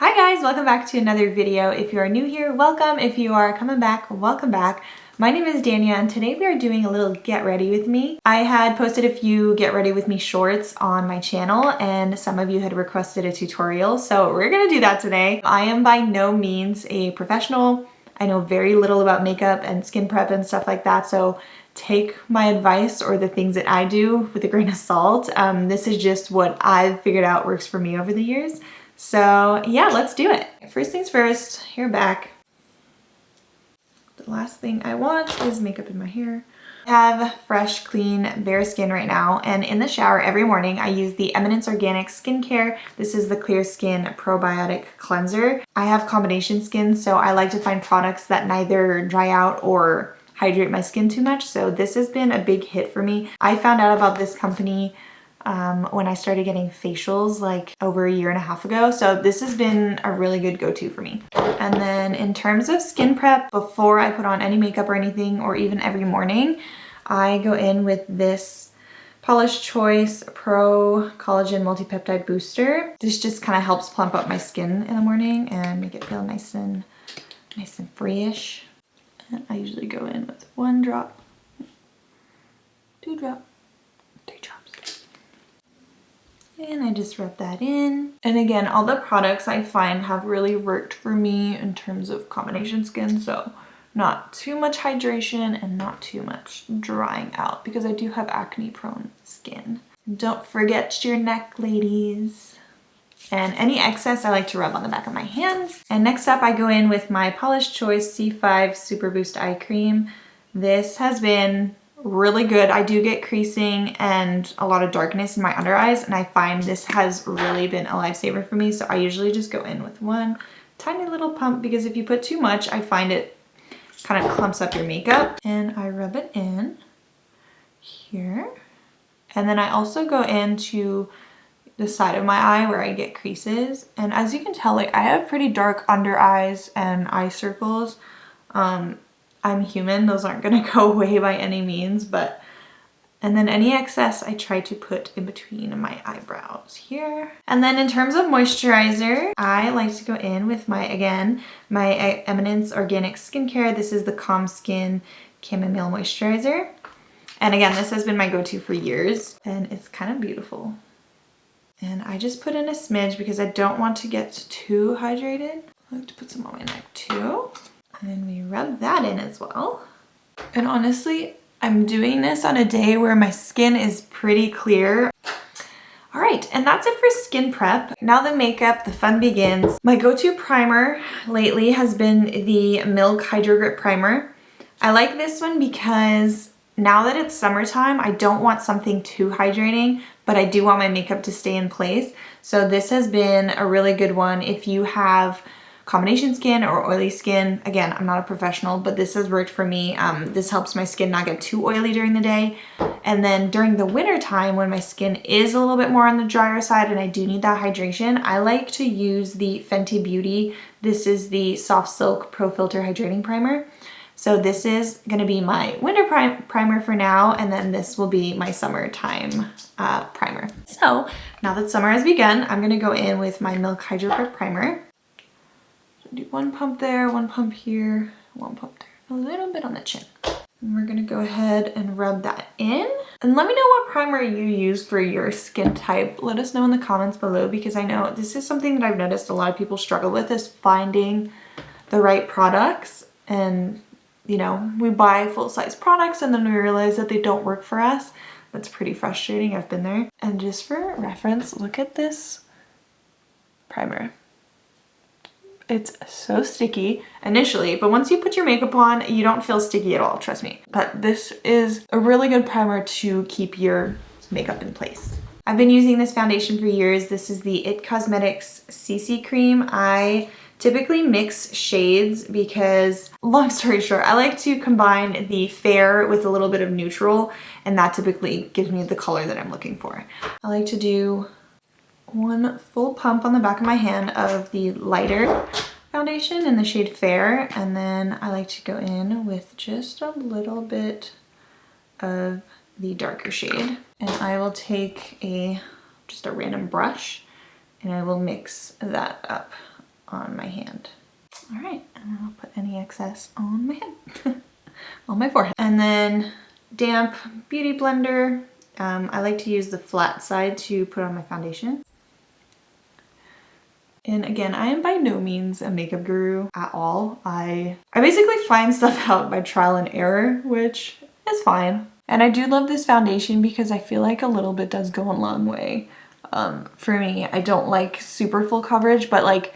Hi guys, welcome back to another video. If you are new here, welcome. If you are coming back, welcome back. My name is Dania and today we are doing a little get ready with me. I had posted a few get ready with me shorts on my channel and some of you had requested a tutorial, so we're gonna do that today. I am by no means a professional. I know very little about makeup and skin prep and stuff like that, so take my advice or the things that I do with a grain of salt. This is just what I've figured out works for me over the years. So yeah, let's do it. First things first, hair back. The last thing I want is makeup in my hair. I have fresh, clean, bare skin right now, and in the shower every morning I use the Eminence Organic Skincare. This is the Clear Skin Probiotic Cleanser. I have combination skin, so I like to find products that neither dry out or hydrate my skin too much, so this has been a big hit for me. I found out about this company when I started getting facials like over a year and a half ago. So this has been a really good go-to for me. And then in terms of skin prep, before I put on any makeup or anything, or even every morning, I go in with this Paula's Choice Pro Collagen Multi-Peptide Booster. This just kind of helps plump up my skin in the morning and make it feel nice and free-ish. And I usually go in with 1 drop, 2 drop, 3 drops. And I just rub that in. And again, all the products I find have really worked for me in terms of combination skin. So not too much hydration and not too much drying out because I do have acne prone skin. Don't forget your neck, ladies. And any excess I like to rub on the back of my hands. And next up I go in with my Paula's Choice C5 Super Boost Eye Cream. This has been really good. I do get creasing and a lot of darkness in my under eyes, and I find this has really been a lifesaver for me. So I usually just go in with 1 tiny little pump because if you put too much, I find it kind of clumps up your makeup. And I rub it in here. And then I also go into the side of my eye where I get creases. And as you can tell, like I have pretty dark under eyes and eye circles. I'm human, those aren't gonna go away by any means, and then any excess I try to put in between my eyebrows here. And then in terms of moisturizer, I like to go in with my Eminence Organic Skincare. This is the Calm Skin Chamomile Moisturizer. And again, this has been my go-to for years, and it's kind of beautiful. And I just put in a smidge because I don't want to get too hydrated. I like to put some on my neck too. And we rub that in as well. And honestly, I'm doing this on a day where my skin is pretty clear. All right, and that's it for skin prep. Now the makeup, the fun begins. My go-to primer lately has been the Milk Hydro Grip Primer. I like this one because now that it's summertime, I don't want something too hydrating, but I do want my makeup to stay in place. So this has been a really good one if you have combination skin or oily skin. Again, I'm not a professional, but this has worked for me. This helps my skin not get too oily during the day. And then during the winter time, when my skin is a little bit more on the drier side and I do need that hydration, I like to use the Fenty Beauty. This is the Soft Silk Pro Filter Hydrating Primer. So this is gonna be my winter primer for now, and then this will be my summertime primer. So now that summer has begun, I'm gonna go in with my Milk Hydro Grip Primer. Do 1 pump there, 1 pump here, 1 pump there, a little bit on the chin. And we're gonna go ahead and rub that in. And let me know what primer you use for your skin type. Let us know in the comments below, because I know this is something that I've noticed a lot of people struggle with, is finding the right products. And you know, we buy full-size products and then we realize that they don't work for us. That's pretty frustrating, I've been there. And just for reference, look at this primer. It's so sticky initially, but once you put your makeup on, you don't feel sticky at all, trust me. But this is a really good primer to keep your makeup in place. I've been using this foundation for years. This is the IT Cosmetics CC Cream. I typically mix shades because, long story short, I like to combine the fair with a little bit of neutral, and that typically gives me the color that I'm looking for. I like to do 1 full pump on the back of my hand of the lighter foundation in the shade Fair, and then I like to go in with just a little bit of the darker shade. And I will take just a random brush and I will mix that up on my hand. All right, and I'll put any excess on my head, on my forehead. And then damp beauty blender. I like to use the flat side to put on my foundation. And again, I am by no means a makeup guru at all. I basically find stuff out by trial and error, which is fine. And I do love this foundation because I feel like a little bit does go a long way. For me, I don't like super full coverage, but like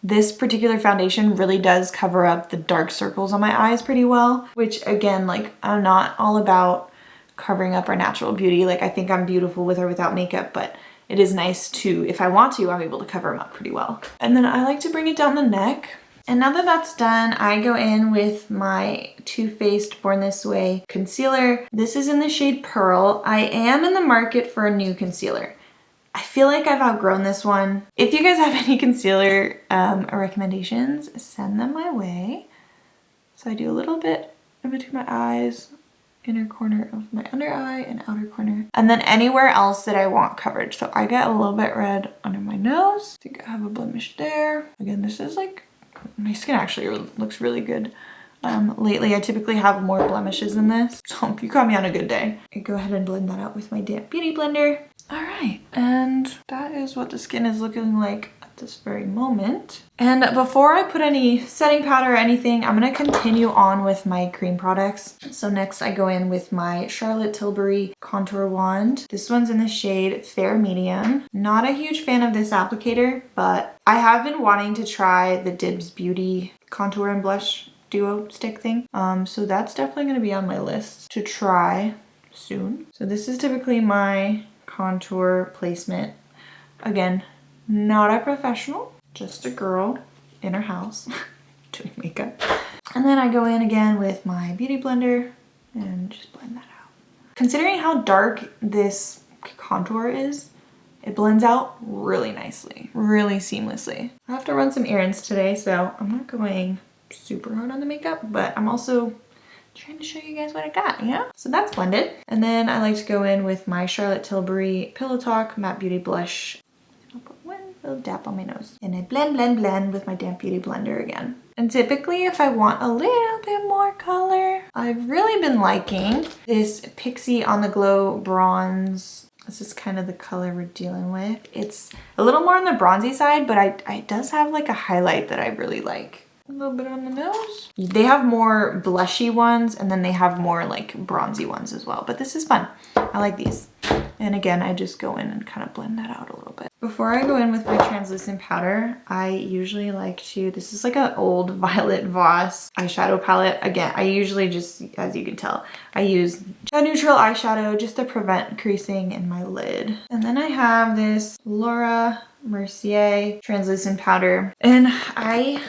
this particular foundation really does cover up the dark circles on my eyes pretty well, which again, like I'm not all about covering up our natural beauty. Like I think I'm beautiful with or without makeup, but it is nice to, if I want to, I'm able to cover them up pretty well. And then I like to bring it down the neck. And now that that's done, I go in with my Too Faced Born This Way concealer. This is in the shade Pearl. I am in the market for a new concealer. I feel like I've outgrown this one. If you guys have any concealer recommendations, send them my way. So I do a little bit in between my eyes, inner corner of my under eye and outer corner. And then anywhere else that I want coverage. So I get a little bit red under my nose. I think I have a blemish there. Again, this is like, my skin actually looks really good. Lately, I typically have more blemishes than this. So you caught me on a good day. I go ahead and blend that out with my damp beauty blender. All right, and that is what the skin is looking like at this very moment. And before I put any setting powder or anything, I'm gonna continue on with my cream products. So next I go in with my Charlotte Tilbury contour wand. This one's in the shade Fair Medium. Not a huge fan of this applicator, but I have been wanting to try the Dibs Beauty contour and blush duo stick thing. So that's definitely gonna be on my list to try soon. So this is typically my contour placement. Again, not a professional, just a girl in her house doing makeup. And then I go in again with my beauty blender and just blend that out. Considering how dark this contour is, it blends out really nicely, really seamlessly. I have to run some errands today, so I'm not going super hard on the makeup, but I'm also trying to show you guys what I got, yeah? So that's blended. And then I like to go in with my Charlotte Tilbury Pillow Talk Matte Beauty Blush. I'll put one little dab on my nose. And I blend with my damp beauty blender again. And typically if I want a little bit more color, I've really been liking this Pixie On The Glow Bronze. This is kind of the color we're dealing with. It's a little more on the bronzy side, but it does have like a highlight that I really like. A little bit on the nose. They have more blushy ones and then they have more like bronzy ones as well, but this is fun. I like these. And again, I just go in and kind of blend that out a little bit. Before I go in with my translucent powder, I usually like to, this is like an old Violet Voss eyeshadow palette. Again, I usually just, as you can tell, I use a neutral eyeshadow just to prevent creasing in my lid. And then I have this Laura Mercier translucent powder, and I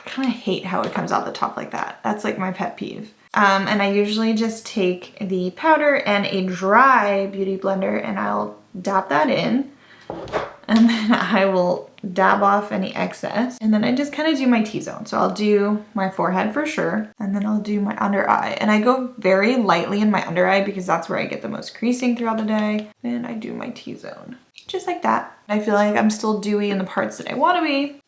kind of hate how it comes out the top like that. That's like my pet peeve. And I usually just take the powder and a dry beauty blender and I'll dab that in, and then I will dab off any excess, and then I just kind of do my T-zone. So I'll do my forehead for sure, and then I'll do my under eye, and I go very lightly in my under eye because that's where I get the most creasing throughout the day. And I do my T-zone just like that. I feel like I'm still dewy in the parts that I want to be,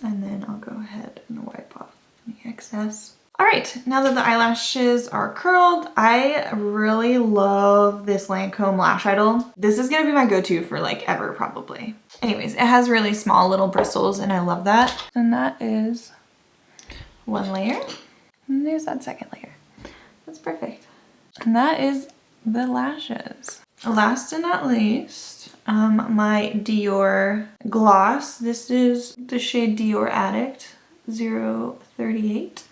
and then I'll go ahead and wipe off any excess. All right, now that the eyelashes are curled, I really love this Lancome Lash Idol. This is gonna be my go-to for like ever probably. Anyways, it has really small little bristles and I love that. And that is one layer. And there's that second layer. That's perfect. And that is the lashes. Last and not least, my Dior gloss. This is the shade Dior Addict 038.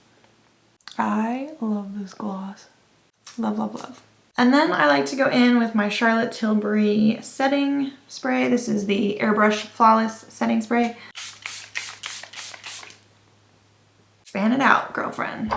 I love this gloss. Love, love, love. And then I like to go in with my Charlotte Tilbury setting spray. This is the Airbrush Flawless Setting Spray. Fan it out, girlfriend.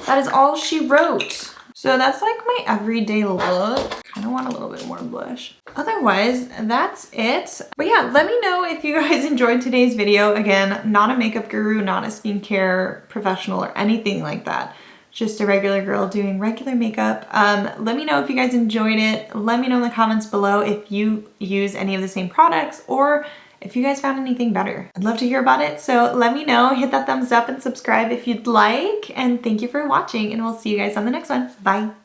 That is all she wrote. So that's like my everyday look. Kind of want a little bit more blush. Otherwise, that's it. But yeah, let me know if you guys enjoyed today's video. Again, not a makeup guru, not a skincare professional or anything like that. Just a regular girl doing regular makeup. Let me know if you guys enjoyed it. Let me know in the comments below if you use any of the same products or if you guys found anything better. I'd love to hear about it. So let me know, hit that thumbs up and subscribe if you'd like. And thank you for watching, and we'll see you guys on the next one. Bye.